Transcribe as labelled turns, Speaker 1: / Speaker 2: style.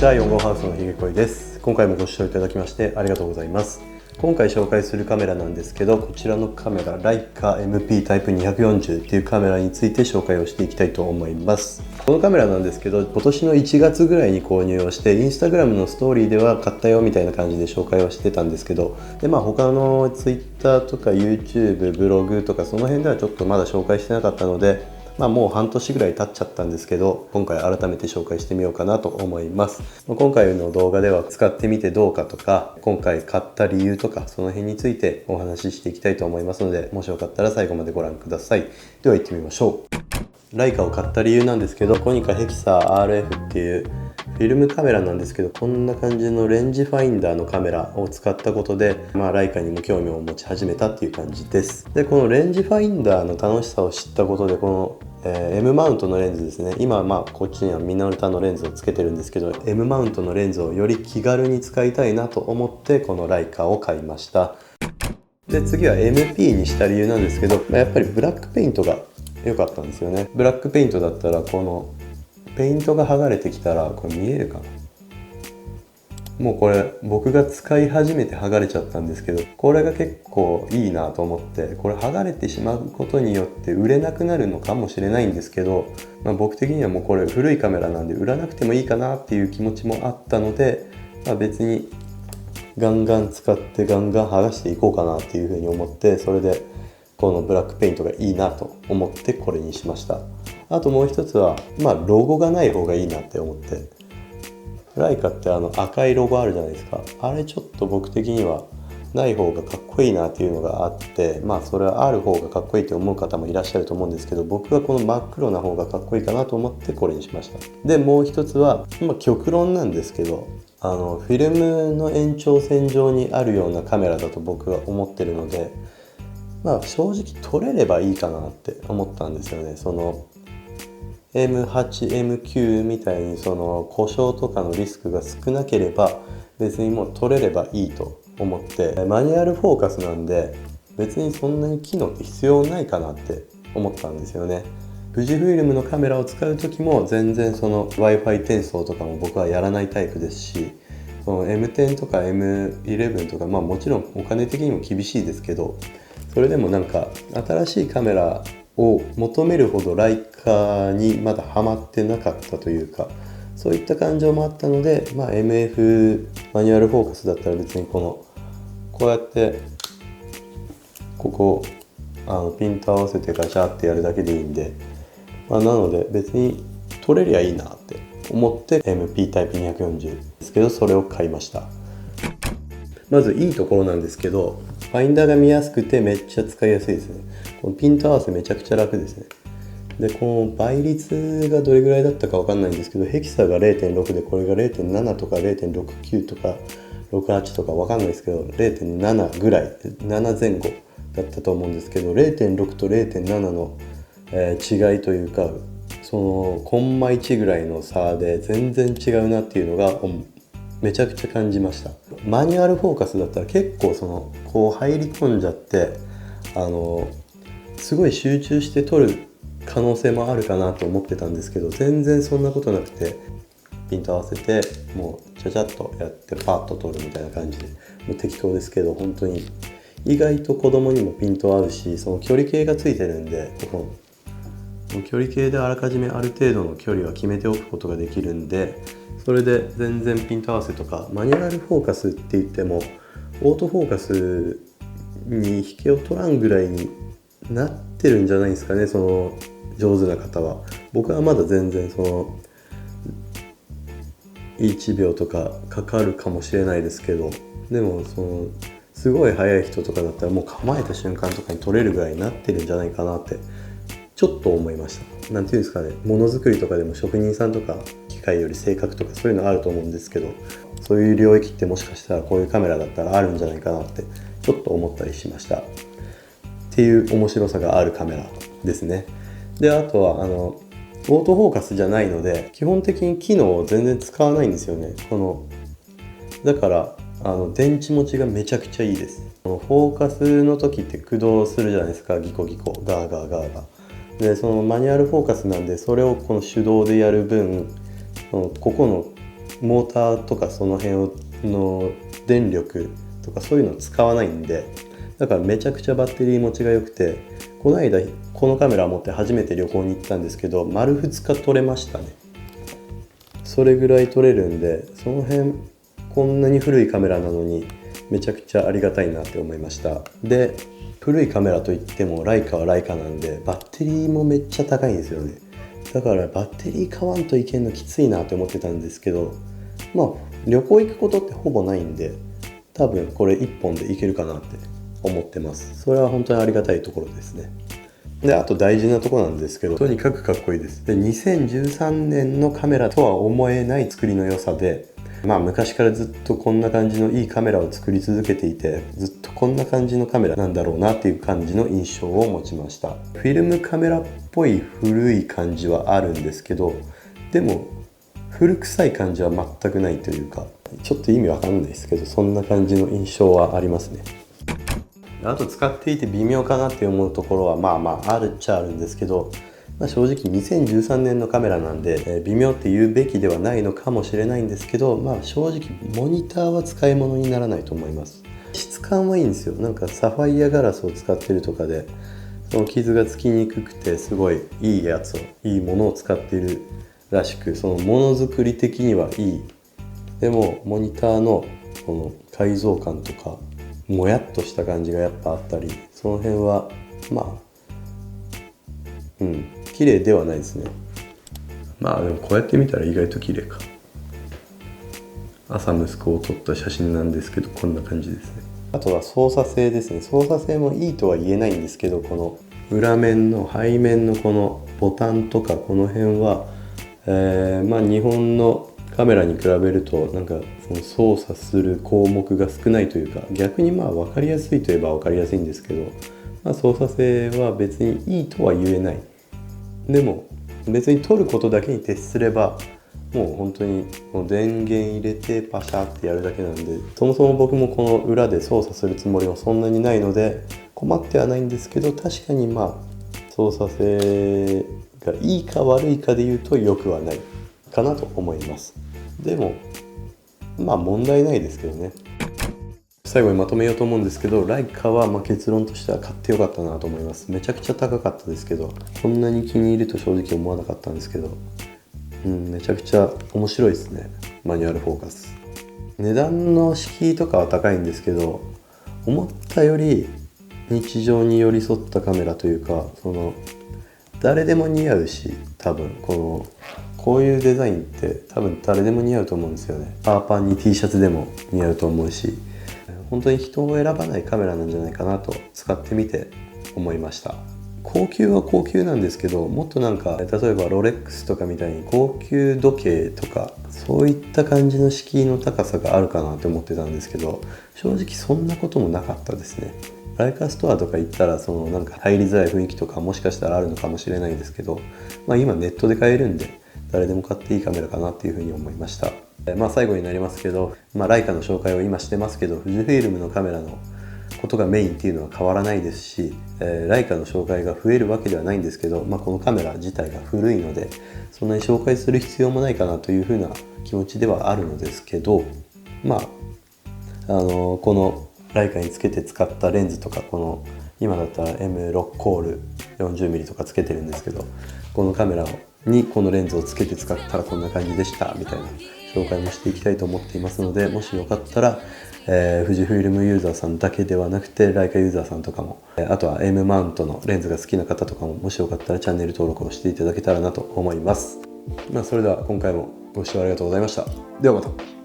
Speaker 1: ちは、4号ハウスのひげこいです。今回もご視聴いただきましてありがとうございます。今回紹介するカメラなんですけど、こちらのカメラ、ライカ MP タイプ240っていうカメラについて紹介をしていきたいと思います。このカメラなんですけど、今年の1月ぐらいに購入をして、インスタグラムのストーリーでは買ったよみたいな感じで紹介をしてたんですけど、で他の Twitter とか YouTube、ブログとかその辺ではちょっとまだ紹介してなかったので、もう半年ぐらい経っちゃったんですけど、今回改めて紹介してみようかなと思います。今回の動画では使ってみてどうかとか、今回買った理由とか、その辺についてお話ししていきたいと思いますので、もしよかったら最後までご覧ください。では行ってみましょう。ライカを買った理由なんですけど、コニカヘキサー RF っていうフィルムカメラなんですけど、こんな感じのレンジファインダーのカメラを使ったことで、ライカにも興味を持ち始めたっていう感じです。で、このレンジファインダーの楽しさを知ったことで、このM マウントのレンズですね。今こっちにはミノルタのレンズをつけてるんですけど、 M マウントのレンズをより気軽に使いたいなと思ってこのライカを買いました。で、次は MP にした理由なんですけど、やっぱりブラックペイントが良かったんですよね。ブラックペイントだったら、このペイントが剥がれてきたら、これ見えるかな、もうこれ僕が使い始めて剥がれちゃったんですけど、これが結構いいなと思って、これ剥がれてしまうことによって売れなくなるのかもしれないんですけど、僕的にはもうこれ古いカメラなんで売らなくてもいいかなっていう気持ちもあったので、別にガンガン使ってガンガン剥がしていこうかなっていうふうに思って、それでこのブラックペイントがいいなと思ってこれにしました。あともう一つはロゴがない方がいいなって思って、ライカって赤いロゴあるじゃないですか。あれちょっと僕的にはない方がかっこいいなっていうのがあって、それはある方がかっこいいって思う方もいらっしゃると思うんですけど、僕はこの真っ黒な方がかっこいいかなと思ってこれにしました。で、もう一つは極論なんですけど、フィルムの延長線上にあるようなカメラだと僕は思ってるので、正直撮れればいいかなって思ったんですよね。そのM8、M9 みたいにその故障とかのリスクが少なければ別にもう撮れればいいと思って、マニュアルフォーカスなんで別にそんなに機能って必要ないかなって思ったんですよね。富士フイルムのカメラを使う時も全然その Wi-Fi 転送とかも僕はやらないタイプですし、その M10 とか M11 とかもちろんお金的にも厳しいですけど、それでも新しいカメラを求めるほどライカにまだハマってなかったというか、そういった感情もあったので、MF マニュアルフォーカスだったら別にこうやってここピント合わせてガチャってやるだけでいいんで、なので別に撮れりゃいいなって思って MP タイプ240ですけど、それを買いました。まずいいところなんですけど、ファインダーが見やすくてめっちゃ使いやすいですね。このピント合わせめちゃくちゃ楽ですね。で、この倍率がどれぐらいだったかわかんないんですけど、ヘキサが 0.6 でこれが 0.7 とか 0.69 とか68とかわかんないですけど、0.7 ぐらい、7前後だったと思うんですけど、0.6 と 0.7 の違いというか、そのコンマ1ぐらいの差で全然違うなっていうのがめちゃくちゃ感じました。マニュアルフォーカスだったら結構こう入り込んじゃってすごい集中して撮る可能性もあるかなと思ってたんですけど、全然そんなことなくて、ピント合わせてもうちゃちゃっとやってパッと撮るみたいな感じで、もう適当ですけど、本当に意外と子供にもピント合うし、その距離計がついてるんで、この距離計であらかじめある程度の距離は決めておくことができるんで、それで全然ピント合わせとか、マニュアルフォーカスって言ってもオートフォーカスに引けを取らんぐらいになってるんじゃないですかね、その上手な方は。僕はまだ全然その1秒とかかかるかもしれないですけど、でもすごい速い人とかだったらもう構えた瞬間とかに取れるぐらいになってるんじゃないかなってちょっと思いました。なんていうんですかね、ものづくりとかでも職人さんとか機械より正確とかそういうのあると思うんですけど、そういう領域ってもしかしたらこういうカメラだったらあるんじゃないかなってちょっと思ったりしましたっていう面白さがあるカメラですね。で、あとはオートフォーカスじゃないので基本的に機能を全然使わないんですよね。だから電池持ちがめちゃくちゃいいです。フォーカスの時って駆動するじゃないですか、ギコギコガーガーガーガーで、そのマニュアルフォーカスなんで、それをこの手動でやる分、ここのモーターとかその辺の電力とかそういうのを使わないんで、だからめちゃくちゃバッテリー持ちが良くて、この間このカメラを持って初めて旅行に行ったんですけど、丸2日撮れましたね。それぐらい撮れるんで、その辺こんなに古いカメラなのにめちゃくちゃありがたいなって思いました。で、古いカメラといってもライカはライカなんで、バッテリーもめっちゃ高いんですよね。だからバッテリー買わんといけんのきついなって思ってたんですけど、旅行行くことってほぼないんで、多分これ1本でいけるかなって思ってます。それは本当にありがたいところですね。で、あと大事なところなんですけど、とにかくかっこいいです。で、2013年のカメラとは思えない作りの良さで、昔からずっとこんな感じのいいカメラを作り続けていて、ずっとこんな感じのカメラなんだろうなっていう感じの印象を持ちました。フィルムカメラっぽい古い感じはあるんですけど、でも古臭い感じは全くないというか、ちょっと意味わかんないですけど、そんな感じの印象はありますね。あと使っていて微妙かなって思うところはあるっちゃあるんですけど、正直2013年のカメラなんで、微妙って言うべきではないのかもしれないんですけど、正直モニターは使い物にならないと思います。質感はいいんですよ。なんかサファイアガラスを使ってるとかで、その傷がつきにくくてすごいいいものを使っているらしく、そのものづくり的にはいい。でもモニターのこの解像感とかもやっとした感じがやっぱあったり、その辺は綺麗ではないですね。でもこうやって見たら意外と綺麗か。朝息子を撮った写真なんですけど、こんな感じですね。あとは操作性ですね。操作性もいいとは言えないんですけど、この裏面の背面のこのボタンとかこの辺は、日本のカメラに比べるとなんかその操作する項目が少ないというか、逆に分かりやすいといえば分かりやすいんですけど、操作性は別にいいとは言えない。でも別に撮ることだけに徹すれば、もう本当にもう電源入れてパシャってやるだけなんで、そもそも僕もこの裏で操作するつもりはそんなにないので困ってはないんですけど、確かに操作性がいいか悪いかで言うと良くはないかなと思います。でも問題ないですけどね。最後にまとめようと思うんですけど、ライカは結論としては買ってよかったなと思います。めちゃくちゃ高かったですけど、こんなに気に入ると正直思わなかったんですけど、めちゃくちゃ面白いですね。マニュアルフォーカス。値段の敷居とかは高いんですけど、思ったより日常に寄り添ったカメラというか、誰でも似合うし、多分こういうデザインって多分誰でも似合うと思うんですよね。パーパンに T シャツでも似合うと思うし、本当に人を選ばないカメラなんじゃないかなと使ってみて思いました。高級は高級なんですけど、もっと例えばロレックスとかみたいに高級時計とかそういった感じの敷居の高さがあるかなって思ってたんですけど、正直そんなこともなかったですね。ライカストアとか行ったら入りづらい雰囲気とかもしかしたらあるのかもしれないですけど、今ネットで買えるんで誰でも買っていいカメラかなっていうふうに思いました。最後になりますけど、ライカの紹介を今してますけど、富士フイルムのカメラのことがメインっていうのは変わらないですし、ライカの紹介が増えるわけではないんですけど、このカメラ自体が古いのでそんなに紹介する必要もないかなというふうな気持ちではあるのですけど、このライカにつけて使ったレンズとか、この今だったら M6 コール 40mm とかつけてるんですけど、このカメラにこのレンズをつけて使ったらこんな感じでしたみたいな紹介もしていきたいと思っていますので、もしよかったら、富士フイルムユーザーさんだけではなくてライカユーザーさんとかも、あとは M マウントのレンズが好きな方とかも、もしよかったらチャンネル登録をしていただけたらなと思います。それでは今回もご視聴ありがとうございました。ではまた。